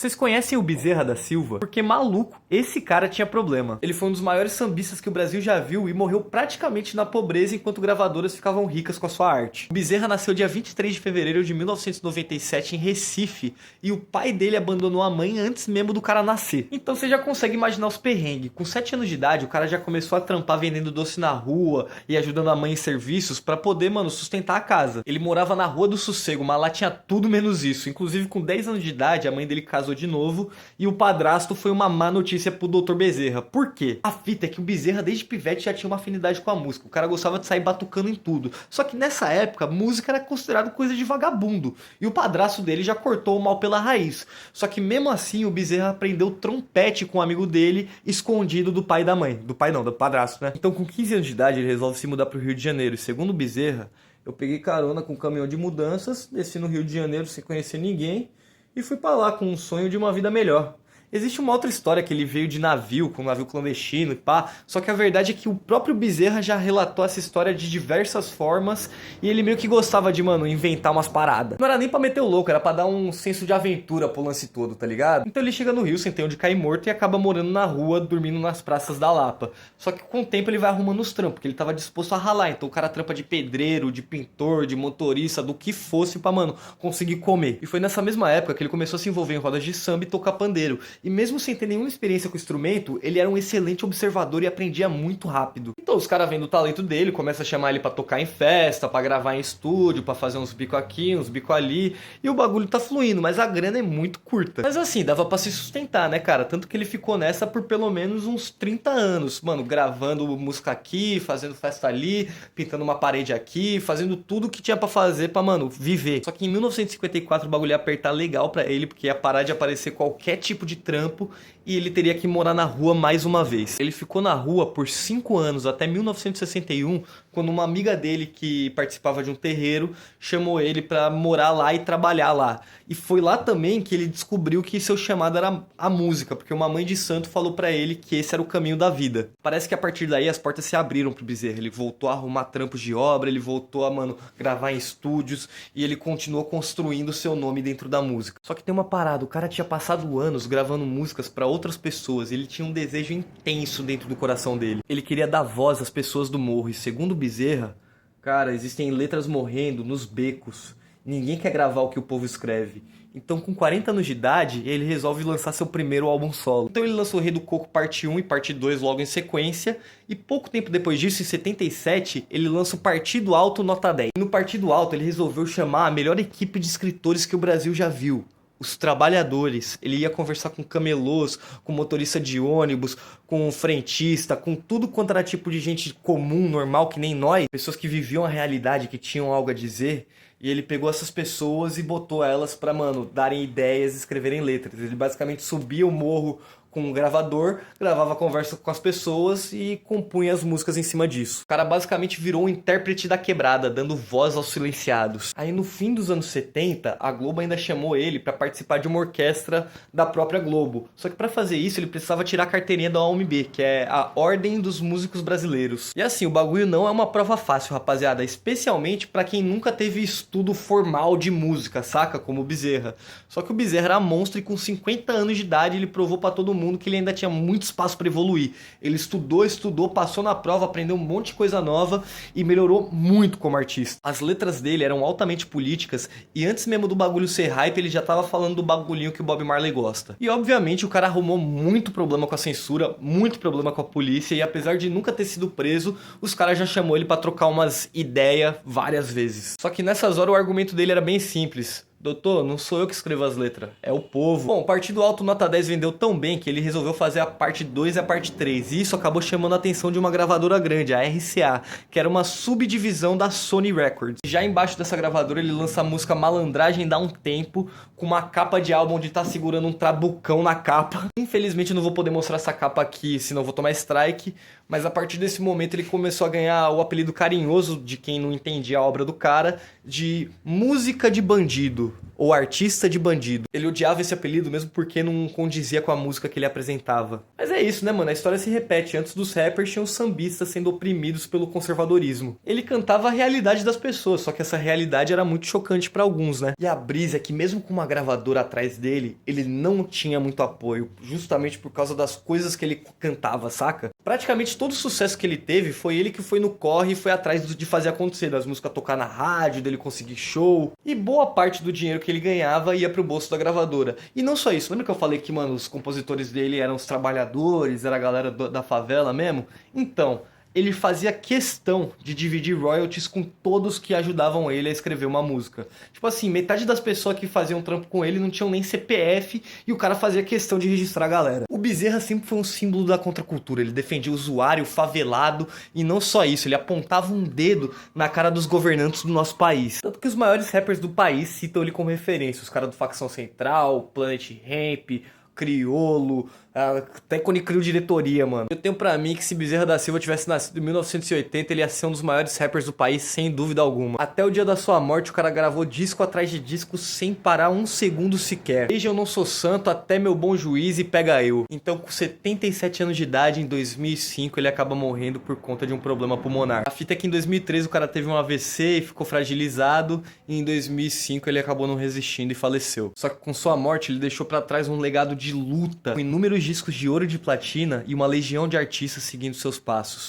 Vocês conhecem o Bezerra da Silva? Porque maluco, esse cara tinha problema. Ele foi um dos maiores sambistas que o Brasil já viu e morreu praticamente na pobreza enquanto gravadoras ficavam ricas com a sua arte. O Bezerra nasceu dia 23 de fevereiro de 1997 em Recife e o pai dele abandonou a mãe antes mesmo do cara nascer. Então você já consegue imaginar os perrengues. Com 7 anos de idade, o cara já começou a trampar vendendo doce na rua e ajudando a mãe em serviços pra poder, sustentar a casa. Ele morava na Rua do Sossego, mas lá tinha tudo menos isso. Inclusive, com 10 anos de idade, a mãe dele casou de novo e o padrasto foi uma má notícia pro Dr. Bezerra. Por quê? A fita é que o Bezerra desde pivete já tinha uma afinidade com a música. O cara gostava de sair batucando em tudo. Só que nessa época, música era considerado coisa de vagabundo. E o padrasto dele já cortou o mal pela raiz. Só que mesmo assim, o Bezerra aprendeu trompete com um amigo dele, escondido do pai e da mãe. Do pai não, do padrasto, né? Então com 15 anos de idade, ele resolve se mudar pro Rio de Janeiro. E segundo o Bezerra, eu peguei carona com um caminhão de mudanças, desci no Rio de Janeiro sem conhecer ninguém e fui pra lá com um sonho de uma vida melhor. Existe uma outra história que ele veio de navio, com um navio clandestino e pá, só que a verdade é que o próprio Bezerra já relatou essa história de diversas formas e ele meio que gostava de, inventar umas paradas. Não era nem pra meter o louco, era pra dar um senso de aventura pro lance todo, tá ligado? Então ele chega no Rio sem ter onde cair morto e acaba morando na rua, dormindo nas praças da Lapa. Só que com o tempo ele vai arrumando os trampos, porque ele tava disposto a ralar, então o cara trampa de pedreiro, de pintor, de motorista, do que fosse pra, conseguir comer. E foi nessa mesma época que ele começou a se envolver em rodas de samba e tocar pandeiro. E mesmo sem ter nenhuma experiência com o instrumento, ele era um excelente observador e aprendia muito rápido. Então os caras vendo o talento dele, começam a chamar ele pra tocar em festa, pra gravar em estúdio, pra fazer uns bico aqui, uns bico ali, e o bagulho tá fluindo, mas a grana é muito curta. Mas assim, dava pra se sustentar, né, cara? Tanto que ele ficou nessa por pelo menos uns 30 anos, gravando música aqui, fazendo festa ali, pintando uma parede aqui, fazendo tudo que tinha pra fazer pra, viver. Só que em 1954 o bagulho ia apertar legal pra ele, porque ia parar de aparecer qualquer tipo de trampo e ele teria que morar na rua mais uma vez. Ele ficou na rua por 5 anos, até 1961, quando uma amiga dele que participava de um terreiro chamou ele pra morar lá e trabalhar lá. E foi lá também que ele descobriu que seu chamado era a música, porque uma mãe de santo falou pra ele que esse era o caminho da vida. Parece que a partir daí as portas se abriram pro Bezerra. Ele voltou a arrumar trampos de obra, ele voltou a, gravar em estúdios e ele continuou construindo seu nome dentro da música. Só que tem uma parada, o cara tinha passado anos gravando músicas pra outras pessoas, ele tinha um desejo intenso dentro do coração dele. Ele queria dar voz às pessoas do morro e segundo Bezerra, cara, existem letras morrendo nos becos. Ninguém quer gravar o que o povo escreve. Então, com 40 anos de idade, ele resolve lançar seu primeiro álbum solo. Então ele lançou Rei do Coco parte 1 e parte 2 logo em sequência. E pouco tempo depois disso, em 77, ele lança o Partido Alto Nota 10. E no Partido Alto ele resolveu chamar a melhor equipe de escritores que o Brasil já viu. Os trabalhadores. Ele ia conversar com camelôs, com motorista de ônibus, com frentista, com tudo quanto era tipo de gente comum, normal, que nem nós. Pessoas que viviam a realidade, que tinham algo a dizer. E ele pegou essas pessoas e botou elas pra, darem ideias e escreverem letras. Ele basicamente subia o morro com um gravador, gravava a conversa com as pessoas e compunha as músicas em cima disso. O cara basicamente virou um intérprete da quebrada, dando voz aos silenciados. Aí no fim dos anos 70, a Globo ainda chamou ele pra participar de uma orquestra da própria Globo. Só que pra fazer isso ele precisava tirar a carteirinha da OMB, que é a Ordem dos Músicos Brasileiros. E assim, o bagulho não é uma prova fácil, rapaziada, especialmente pra quem nunca teve estudo formal de música, saca? Como o Bezerra. Só que o Bezerra era monstro e com 50 anos de idade ele provou pra todo mundo que ele ainda tinha muito espaço para evoluir. Ele estudou, passou na prova, aprendeu um monte de coisa nova e melhorou muito como artista. As letras dele eram altamente políticas e antes mesmo do bagulho ser hype, ele já tava falando do bagulhinho que o Bob Marley gosta. E obviamente o cara arrumou muito problema com a censura, muito problema com a polícia e apesar de nunca ter sido preso, os caras já chamou ele para trocar umas ideias várias vezes. Só que nessas horas o argumento dele era bem simples. Doutor, não sou eu que escrevo as letras, é o povo. Bom, o Partido Alto Nota 10 vendeu tão bem que ele resolveu fazer a parte 2 e a parte 3. E isso acabou chamando a atenção de uma gravadora grande, a RCA, que era uma subdivisão da Sony Records. Já embaixo dessa gravadora ele lança a música Malandragem Dá um Tempo, com uma capa de álbum onde tá segurando um trabucão na capa. Infelizmente eu não vou poder mostrar essa capa aqui, senão eu vou tomar strike. Mas a partir desse momento ele começou a ganhar o apelido carinhoso de quem não entendia a obra do cara, de música de bandido. bandido, ou artista de bandido. Ele odiava esse apelido mesmo porque não condizia com a música que ele apresentava. Mas é isso, né, mano? A história se repete. Antes dos rappers, tinham sambistas sendo oprimidos pelo conservadorismo. Ele cantava a realidade das pessoas, só que essa realidade era muito chocante pra alguns, né? E a brisa é que mesmo com uma gravadora atrás dele, ele não tinha muito apoio, justamente por causa das coisas que ele cantava, saca? Praticamente todo o sucesso que ele teve foi ele que foi no corre e foi atrás de fazer acontecer, das músicas tocar na rádio, dele conseguir show. E boa parte do dinheiro que ele ganhava ia pro bolso da gravadora. E não só isso, lembra que eu falei que, mano, os compositores dele eram os trabalhadores, era a galera da favela mesmo? Então, ele fazia questão de dividir royalties com todos que ajudavam ele a escrever uma música. Tipo assim, metade das pessoas que faziam trampo com ele não tinham nem CPF e o cara fazia questão de registrar a galera. O Bezerra sempre foi um símbolo da contracultura, ele defendia o usuário, o favelado, e não só isso, ele apontava um dedo na cara dos governantes do nosso país. Tanto que os maiores rappers do país citam ele como referência, os caras do Facção Central, Planet Hemp, Criolo, até quando criou diretoria, mano. Eu tenho pra mim que se Bezerra da Silva tivesse nascido em 1980, ele ia ser um dos maiores rappers do país, sem dúvida alguma. Até o dia da sua morte, o cara gravou disco atrás de disco sem parar um segundo sequer. Desde Eu Não Sou Santo até Meu Bom Juiz e Pega Eu. Então, com 77 anos de idade, em 2005, ele acaba morrendo por conta de um problema pulmonar. A fita é que em 2013 o cara teve um AVC e ficou fragilizado, e em 2005 ele acabou não resistindo e faleceu. Só que com sua morte, ele deixou pra trás um legado de luta, com inúmeros discos de ouro e de platina e uma legião de artistas seguindo seus passos.